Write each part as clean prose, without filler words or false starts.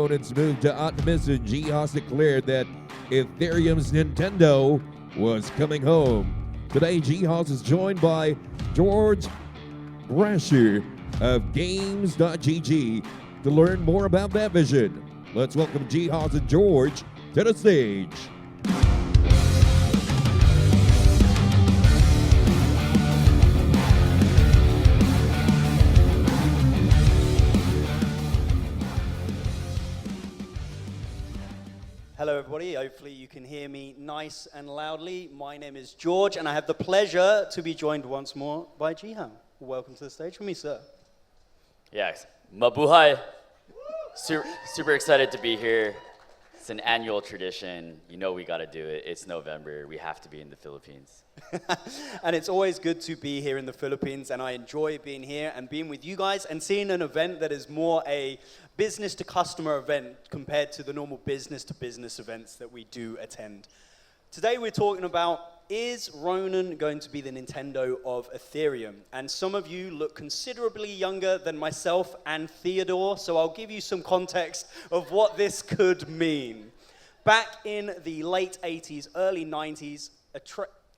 Ronin's move to optimism, Jihoz declared that Ethereum's Nintendo was coming home. Today, Jihoz is joined by George Brasher of Games.gg to learn more about that vision. Let's welcome Jihoz and George to the stage. Hello everybody, hopefully you can hear me nice and loudly. My name is George and I have the pleasure to be joined once more by Jiho. Welcome to the stage with me, sir. Yes, mabuhay. Super excited to be here. It's an annual tradition. You know we got to do it. It's November. We have to be in the Philippines. And it's always good to be here in the Philippines, and I enjoy being here and being with you guys and seeing an event that is more a business to customer event compared to the normal business to business events that we do attend. Today we're talking about, is Ronin going to be the Nintendo of Ethereum? And some of you look considerably younger than myself and Theodore, so I'll give you some context of what this could mean. Back in the late 80s, early 90s,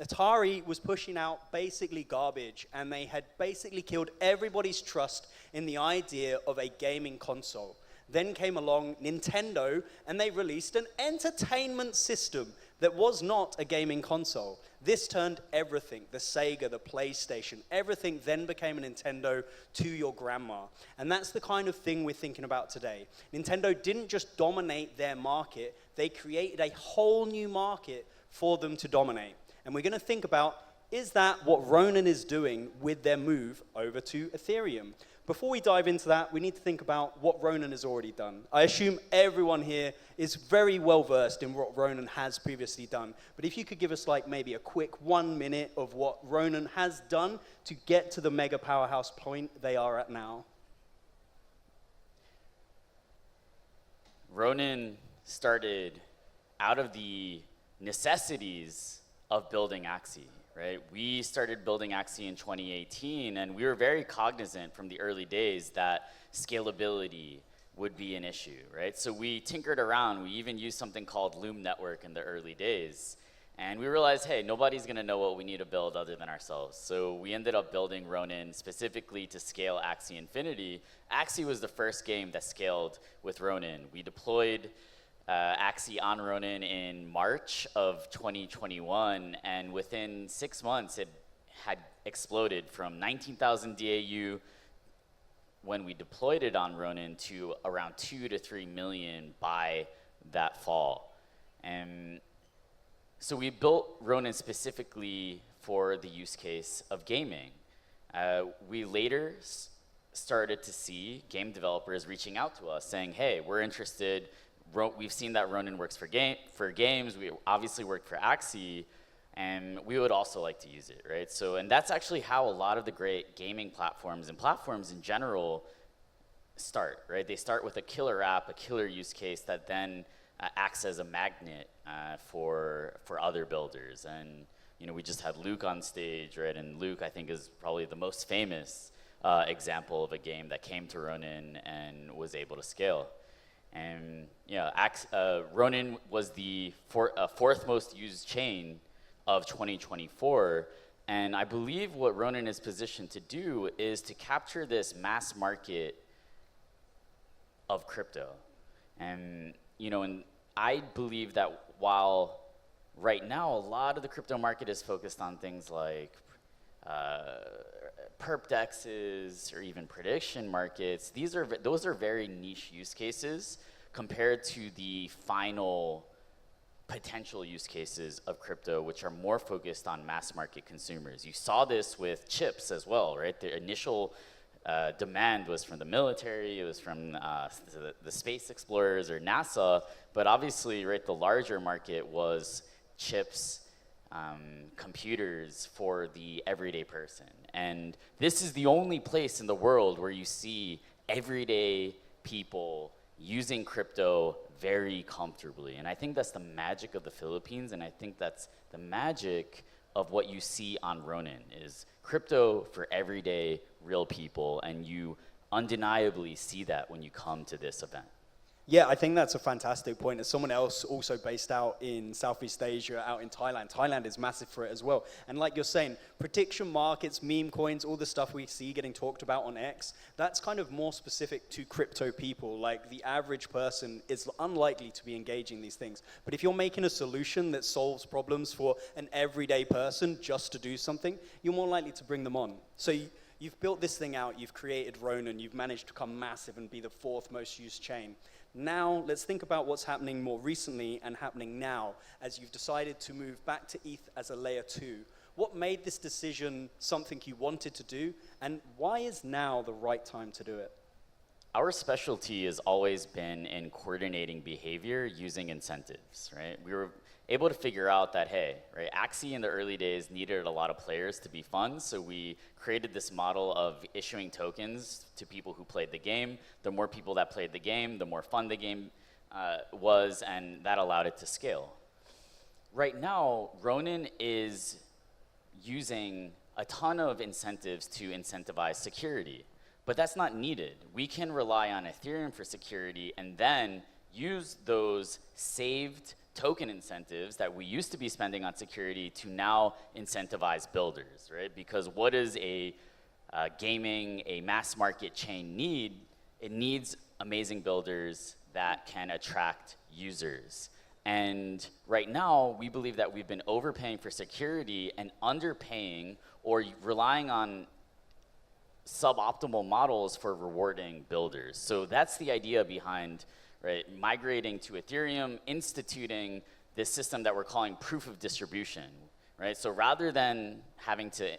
Atari was pushing out basically garbage, and they had basically killed everybody's trust in the idea of a gaming console. Then came along Nintendo, and they released an entertainment system that was not a gaming console. This turned everything, the Sega, the PlayStation, everything then became a Nintendo to your grandma. And that's the kind of thing we're thinking about today. Nintendo didn't just dominate their market, they created a whole new market for them to dominate. And we're gonna think about, is that what Ronin is doing with their move over to Ethereum? Before we dive into that, we need to think about what Ronin has already done. I assume everyone here is very well versed in what Ronin has previously done. But if you could give us like maybe a quick 1 minute of what Ronin has done to get to the mega powerhouse point they are at now. Ronin started out of the necessities of building Axie. Right? We started building Axie in 2018, and we were very cognizant from the early days that scalability would be an issue, right? So we tinkered around. We even used something called Ronin Network in the early days. And we realized, hey, nobody's gonna know what we need to build other than ourselves. So we ended up building Ronin specifically to scale Axie Infinity. Axie was the first game that scaled with Ronin. We deployed Axie on Ronin in March of 2021, and within 6 months it had exploded from 19,000 DAU when we deployed it on Ronin to around 2 to 3 million by that fall. And so we built Ronin specifically for the use case of gaming. We later started to see game developers reaching out to us saying, hey, we're interested. We've seen that Ronin works for games. We obviously work for Axie, and we would also like to use it, right? So, and that's actually how a lot of the great gaming platforms and platforms in general start, right? They start with a killer app, a killer use case that then acts as a magnet for other builders. And you know, we just had Luke on stage, right? And Luke, I think, is probably the most famous example of a game that came to Ronin and was able to scale. And Ronin was the fourth most used chain of 2024. And I believe what Ronin is positioned to do is to capture this mass market of crypto. And, you know, and I believe that while right now a lot of the crypto market is focused on things like perp dexes or even prediction markets, those are very niche use cases compared to the final potential use cases of crypto, which are more focused on mass market consumers. You saw this with chips as well, right? The initial demand was from the military, it was from the space explorers or NASA, but obviously, right, the larger market was chips, computers for the everyday person. And this is the only place in the world where you see everyday people using crypto very comfortably. And I think that's the magic of the Philippines, and I think that's the magic of what you see on Ronin, is crypto for everyday real people, and you undeniably see that when you come to this event. Yeah, I think that's a fantastic point. As someone else also based out in Southeast Asia, out in Thailand, Thailand is massive for it as well. And like you're saying, prediction markets, meme coins, all the stuff we see getting talked about on X, that's kind of more specific to crypto people. Like the average person is unlikely to be engaging these things. But if you're making a solution that solves problems for an everyday person just to do something, you're more likely to bring them on. So you've built this thing out, you've created Ronin, you've managed to become massive and be the 4th most used chain. Now, let's think about what's happening more recently and happening now as you've decided to move back to ETH as a layer 2. What made this decision something you wanted to do, and why is now the right time to do it? Our specialty has always been in coordinating behavior using incentives, right? We were able to figure out that, hey, right, Axie in the early days needed a lot of players to be fun, so we created this model of issuing tokens to people who played the game. The more people that played the game, the more fun the game was, and that allowed it to scale. Right now, Ronin is using a ton of incentives to incentivize security, but that's not needed. We can rely on Ethereum for security and then use those saved token incentives that we used to be spending on security to now incentivize builders, right? Because what does a gaming, a mass market chain need? It needs amazing builders that can attract users. And right now, we believe that we've been overpaying for security and underpaying or relying on suboptimal models for rewarding builders. So that's the idea behind, right, migrating to Ethereum, instituting this system that we're calling proof of distribution, right? So rather than having to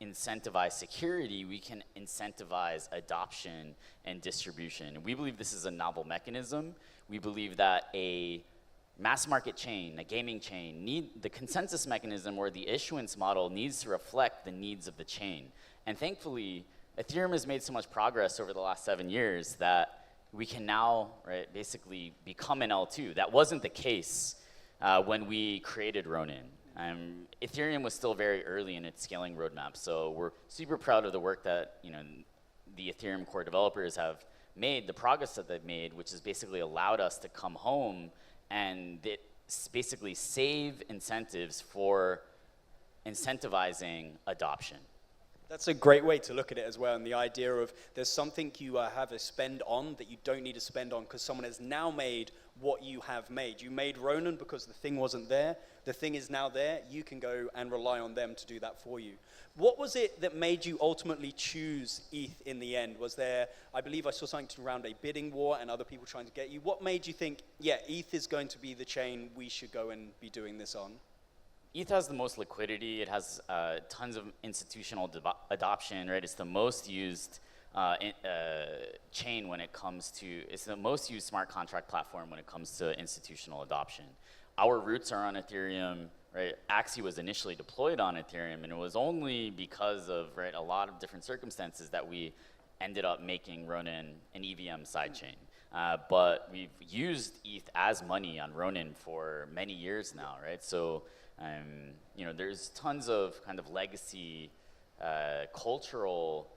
incentivize security, we can incentivize adoption and distribution. And we believe this is a novel mechanism. We believe that a mass market chain, a gaming chain, the consensus mechanism or the issuance model needs to reflect the needs of the chain. And thankfully, Ethereum has made so much progress over the last 7 years that we can now, right, basically become an L2. That wasn't the case when we created Ronin. Ethereum was still very early in its scaling roadmap, so we're super proud of the work that the Ethereum core developers have made, the progress that they've made, which has basically allowed us to come home and basically save incentives for incentivizing adoption. That's a great way to look at it as well, and the idea of there's something you have a spend on that you don't need to spend on because someone has now made what you have made. You made Ronin because the thing wasn't there. The thing is now there. You can go and rely on them to do that for you. What was it that made you ultimately choose ETH in the end? Was there, I believe I saw something around a bidding war and other people trying to get you. What made you think, yeah, ETH is going to be the chain we should go and be doing this on? ETH has the most liquidity. It has tons of institutional adoption, right? It's the most used chain when it comes to, it's the most used smart contract platform when it comes to institutional adoption. Our roots are on Ethereum, right? Axie was initially deployed on Ethereum, and it was only because of, right, a lot of different circumstances that we ended up making Ronin an EVM sidechain. But we've used ETH as money on Ronin for many years now, right? So, there's tons of kind of legacy, cultural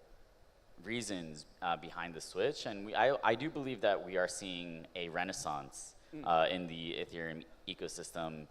reasons behind the switch, and I do believe that we are seeing a renaissance in the Ethereum ecosystem.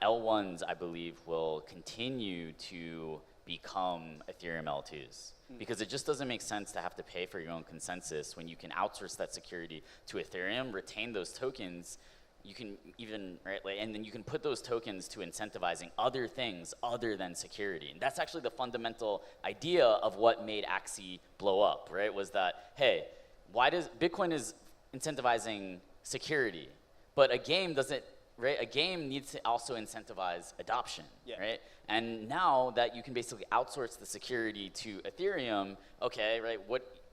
L1s, I believe, will continue to become Ethereum L2s because it just doesn't make sense to have to pay for your own consensus when you can outsource that security to Ethereum, retain those tokens. You can even, right, and then you can put those tokens to incentivizing other things other than security. And that's actually the fundamental idea of what made Axie blow up, right? Was that, hey, why does Bitcoin is incentivizing security, but a game doesn't, right? A game needs to also incentivize adoption, right? And now that you can basically outsource the security to Ethereum, okay, right?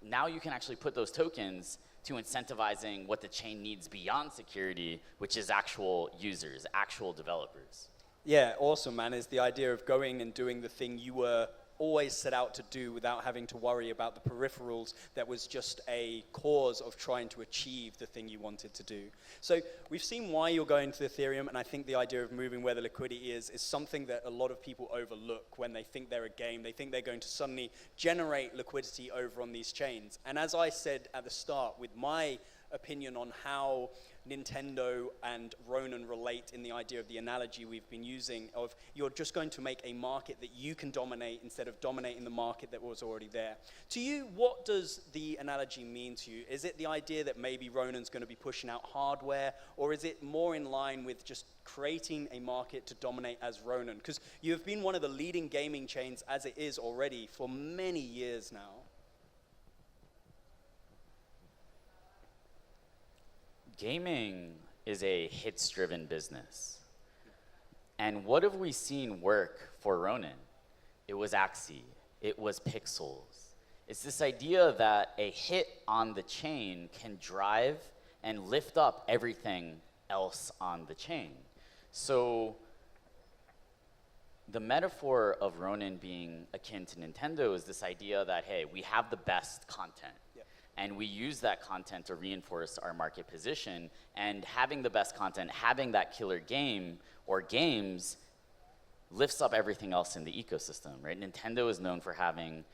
Now you can actually put those tokens to incentivizing what the chain needs beyond security, which is actual users, actual developers. Yeah, awesome, man. It's the idea of going and doing the thing you were always set out to do without having to worry about the peripherals that was just a cause of trying to achieve the thing you wanted to do. So we've seen why you're going to Ethereum, and I think the idea of moving where the liquidity is something that a lot of people overlook when they think they're a game. They think they're going to suddenly generate liquidity over on these chains. And as I said at the start, with my opinion on how Nintendo and Ronin relate in the idea of the analogy we've been using of you're just going to make a market that you can dominate instead of dominating the market that was already there. To you, what does the analogy mean to you? Is it the idea that maybe Ronin's going to be pushing out hardware, or is it more in line with just creating a market to dominate as Ronin? Because you have been one of the leading gaming chains as it is already for many years now. Gaming is a hits-driven business. And what have we seen work for Ronin? It was Axie. It was Pixels. It's this idea that a hit on the chain can drive and lift up everything else on the chain. So the metaphor of Ronin being akin to Nintendo is this idea that, hey, we have the best content. And we use that content to reinforce our market position. And having the best content, having that killer game or games lifts up everything else in the ecosystem, right? Nintendo is known for having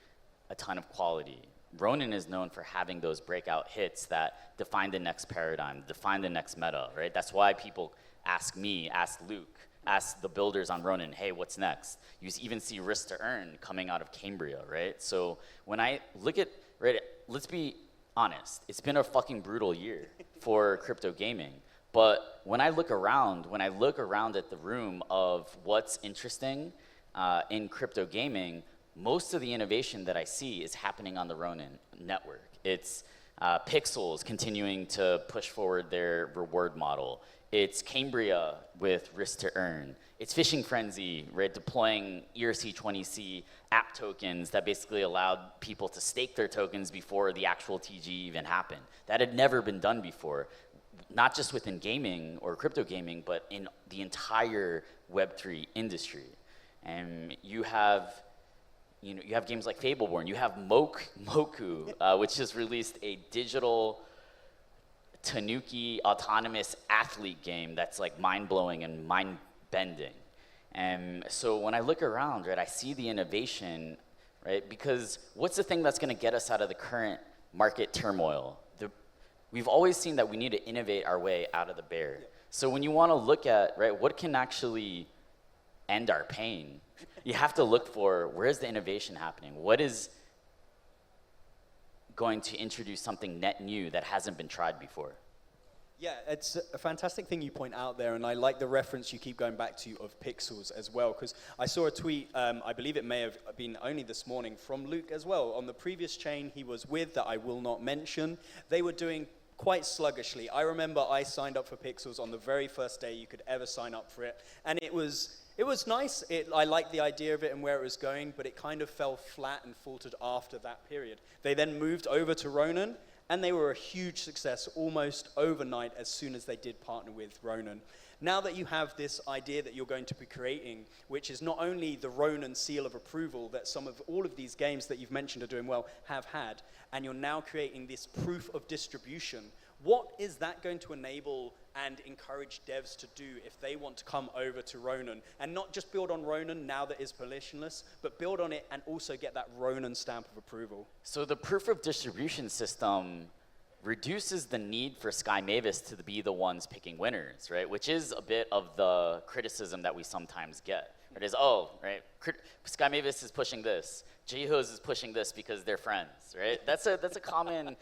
a ton of quality. Ronin is known for having those breakout hits that define the next paradigm, define the next meta, right? That's why people ask me, ask Luke, ask the builders on Ronin, hey, what's next? You even see risk to earn coming out of Cambria, right? So when I look at, right, let's be honest, it's been a fucking brutal year for crypto gaming. But when I look around at the room of what's interesting in crypto gaming, most of the innovation that I see is happening on the Ronin Network. It's Pixels continuing to push forward their reward model. It's Cambria with risk to earn. It's Fishing Frenzy, right, deploying ERC20C app tokens that basically allowed people to stake their tokens before the actual TG even happened. That had never been done before, not just within gaming or crypto gaming, but in the entire Web3 industry. And you have games like Fableborn. You have Moku, which has released a digital Tanuki autonomous athlete game that's like mind-blowing and mind-bending. And so when I look around, right, I see the innovation, right? Because what's the thing that's going to get us out of the current market turmoil? We've always seen that we need to innovate our way out of the bear. So when you want to look at, right, what can actually end our pain, you have to look for where's the innovation happening? What is going to introduce something net new that hasn't been tried before? Yeah, it's a fantastic thing you point out there, and I like the reference you keep going back to of Pixels as well, because I saw a tweet, I believe it may have been only this morning, from Luke as well. On the previous chain he was with, that I will not mention, they were doing quite sluggishly. I remember I signed up for Pixels on the very first day you could ever sign up for it, and it was nice. I liked the idea of it and where it was going, but it kind of fell flat and faltered after that period. They then moved over to Ronin, and they were a huge success almost overnight as soon as they did partner with Ronin. Now that you have this idea that you're going to be creating, which is not only the Ronin seal of approval that all of these games that you've mentioned are doing well have had, and you're now creating this proof of distribution, what is that going to enable and encourage devs to do if they want to come over to Ronin and not just build on Ronin now that is permissionless, but build on it and also get that Ronin stamp of approval? So the proof of distribution system reduces the need for Sky Mavis to be the ones picking winners, right? Which is a bit of the criticism that we sometimes get. It is, Sky Mavis is pushing this, Jihoz is pushing this because they're friends, right? That's a common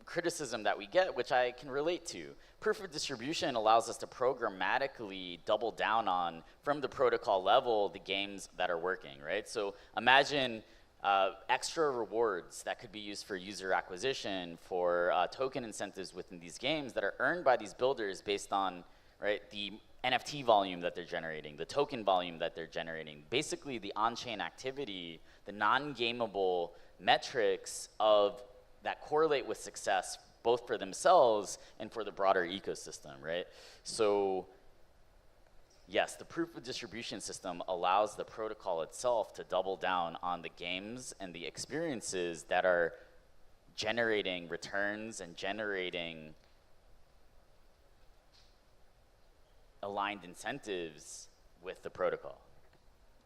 criticism that we get, which I can relate to. Proof of distribution allows us to programmatically double down on, from the protocol level, the games that are working, right? So imagine extra rewards that could be used for user acquisition, for token incentives within these games that are earned by these builders based on, right, the NFT volume that they're generating, the token volume that they're generating, basically the on-chain activity, the non-gameable metrics of that correlate with success both for themselves and for the broader ecosystem, right? So yes, the proof of distribution system allows the protocol itself to double down on the games and the experiences that are generating returns and generating aligned incentives with the protocol.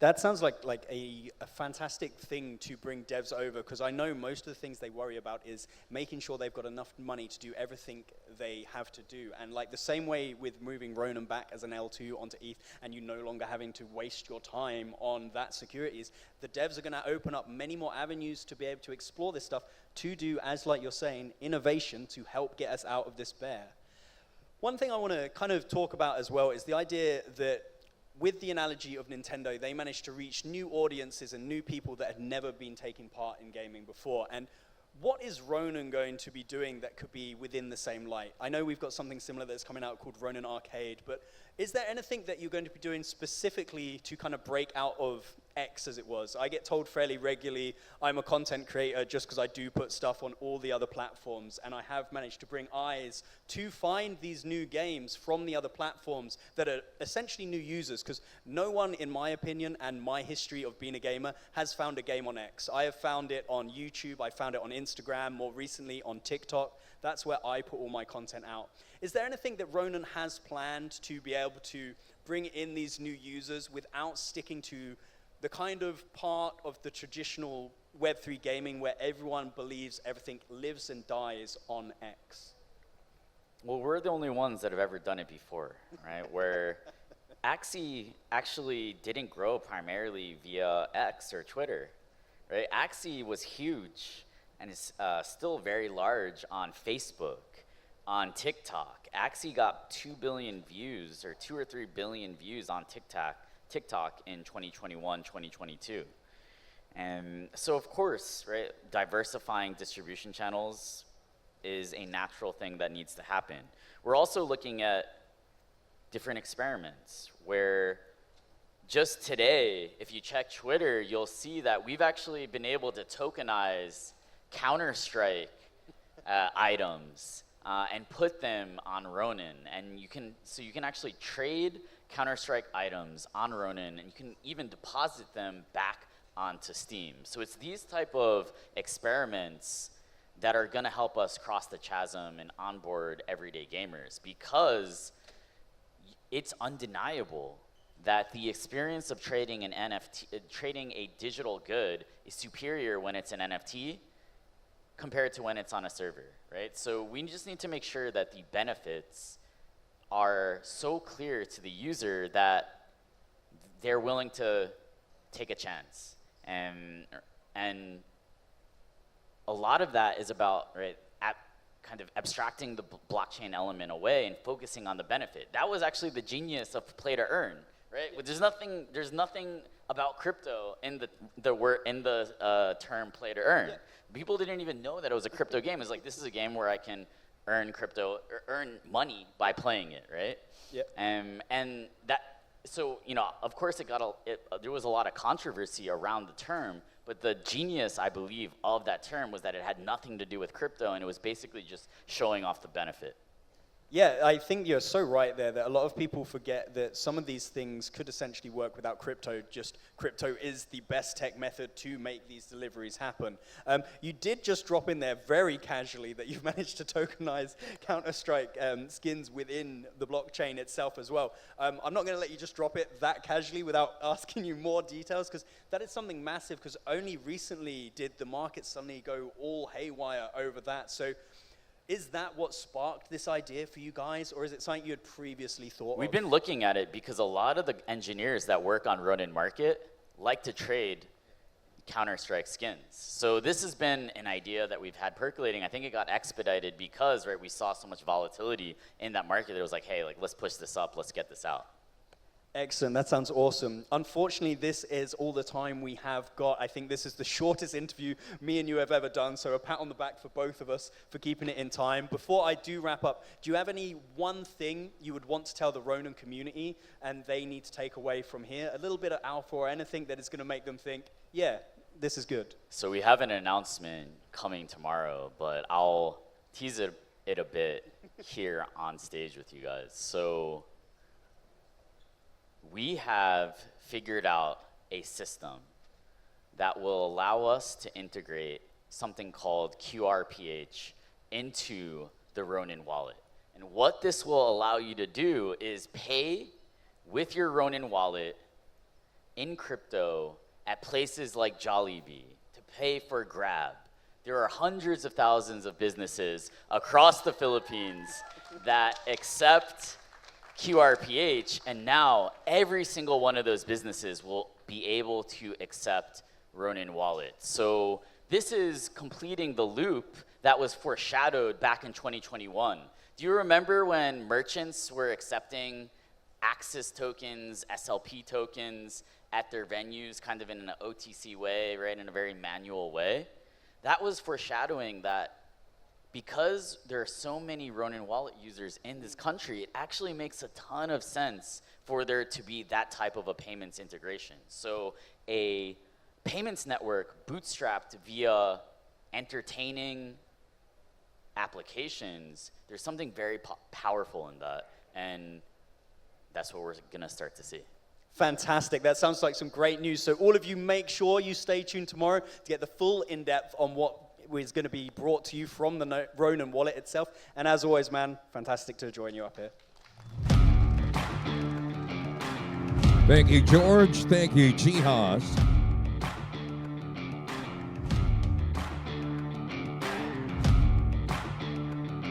That sounds like a fantastic thing to bring devs over, because I know most of the things they worry about is making sure they've got enough money to do everything they have to do. And like the same way with moving Ronin back as an L2 onto ETH, and you no longer having to waste your time on that securities, the devs are going to open up many more avenues to be able to explore this stuff, to do, as like you're saying, innovation to help get us out of this bear. One thing I want to kind of talk about as well is the idea that with the analogy of Nintendo, they managed to reach new audiences and new people that had never been taking part in gaming before. And what is Ronin going to be doing that could be within the same light? I know we've got something similar that's coming out called Ronin Arcade, but is there anything that you're going to be doing specifically to kind of break out of X as it was? I get told fairly regularly I'm a content creator just because I do put stuff on all the other platforms, and I have managed to bring eyes to find these new games from the other platforms that are essentially new users, because no one, in my opinion, and my history of being a gamer, has found a game on X. I have found it on YouTube, I found it on Instagram, more recently on TikTok. That's where I put all my content out. Is there anything that Ronin has planned to be able to bring in these new users without sticking to the kind of part of the traditional Web3 gaming where everyone believes everything lives and dies on X? Well, we're the only ones that have ever done it before, right? Where Axie actually didn't grow primarily via X or Twitter, right? Axie was huge and is still very large on Facebook, on TikTok. Axie got 2 billion views, or 2 or 3 billion views on TikTok in 2021, 2022. And so of course, right, diversifying distribution channels is a natural thing that needs to happen. We're also looking at different experiments where just today, if you check Twitter, you'll see that we've actually been able to tokenize Counter-Strike items and put them on Ronin. And you can actually trade Counter-Strike items on Ronin, and you can even deposit them back onto Steam. So it's these type of experiments that are gonna help us cross the chasm and onboard everyday gamers, because it's undeniable that the experience of trading an NFT, trading a digital good is superior when it's an NFT compared to when it's on a server, right? So we just need to make sure that the benefits are so clear to the user that they're willing to take a chance. And a lot of that is about, right, kind of abstracting the blockchain element away and focusing on the benefit. That was actually the genius of play to earn, right? There's nothing about crypto in the term play to earn. Yeah. People didn't even know that it was a crypto game. It's like, this is a game where I can earn crypto, or earn money by playing it, right? Yep. And that, so, you know, of course there was a lot of controversy around the term, but the genius, I believe, of that term was that it had nothing to do with crypto, and it was basically just showing off the benefit. Yeah, I think you're so right there that a lot of people forget that some of these things could essentially work without crypto. Just crypto is the best tech method to make these deliveries happen. You did just drop in there very casually that you've managed to tokenize Counter-Strike skins within the blockchain itself as well. I'm not going to let you just drop it that casually without asking you more details, because that is something massive, because only recently did the market suddenly go all haywire over that. So is that what sparked this idea for you guys, or is it something you had previously thought of? We've been looking at it because a lot of the engineers that work on Ronin Market like to trade Counter-Strike skins. So this has been an idea that we've had percolating. I think it got expedited because, right, we saw so much volatility in that market that it was like, hey, like, let's push this up, let's get this out. Excellent, that sounds awesome. Unfortunately, this is all the time we have got. I think this is the shortest interview me and you have ever done, so a pat on the back for both of us for keeping it in time. Before I do wrap up, do you have any one thing you would want to tell the Ronin community and they need to take away from here? A little bit of alpha or anything that is going to make them think, yeah, this is good. So we have an announcement coming tomorrow, but I'll tease it a bit here on stage with you guys. So we have figured out a system that will allow us to integrate something called QRPH into the Ronin wallet. And what this will allow you to do is pay with your Ronin wallet in crypto at places like Jollibee to pay for Grab. There are hundreds of thousands of businesses across the Philippines that accept QRPH, and now every single one of those businesses will be able to accept Ronin Wallet. So this is completing the loop that was foreshadowed back in 2021. Do you remember when merchants were accepting Axis tokens, SLP tokens at their venues kind of in an OTC way, right, in a very manual way? That was foreshadowing that because there are so many Ronin Wallet users in this country, it actually makes a ton of sense for there to be that type of a payments integration. So a payments network bootstrapped via entertaining applications, there's something very powerful in that, and that's what we're gonna start to see. Fantastic. That sounds like some great news. So all of you, make sure you stay tuned tomorrow to get the full in-depth on what is going to be brought to you from the Ronin wallet itself. And as always, man, fantastic to join you up here. Thank you, George. Thank you, Jihoz.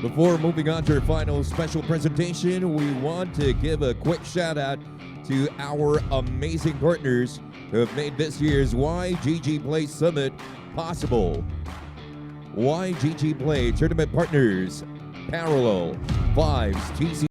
Before moving on to our final special presentation, we want to give a quick shout out to our amazing partners who have made this year's YGG Play Summit possible. YGG Play Tournament Partners, Parallel, Vibes, TC.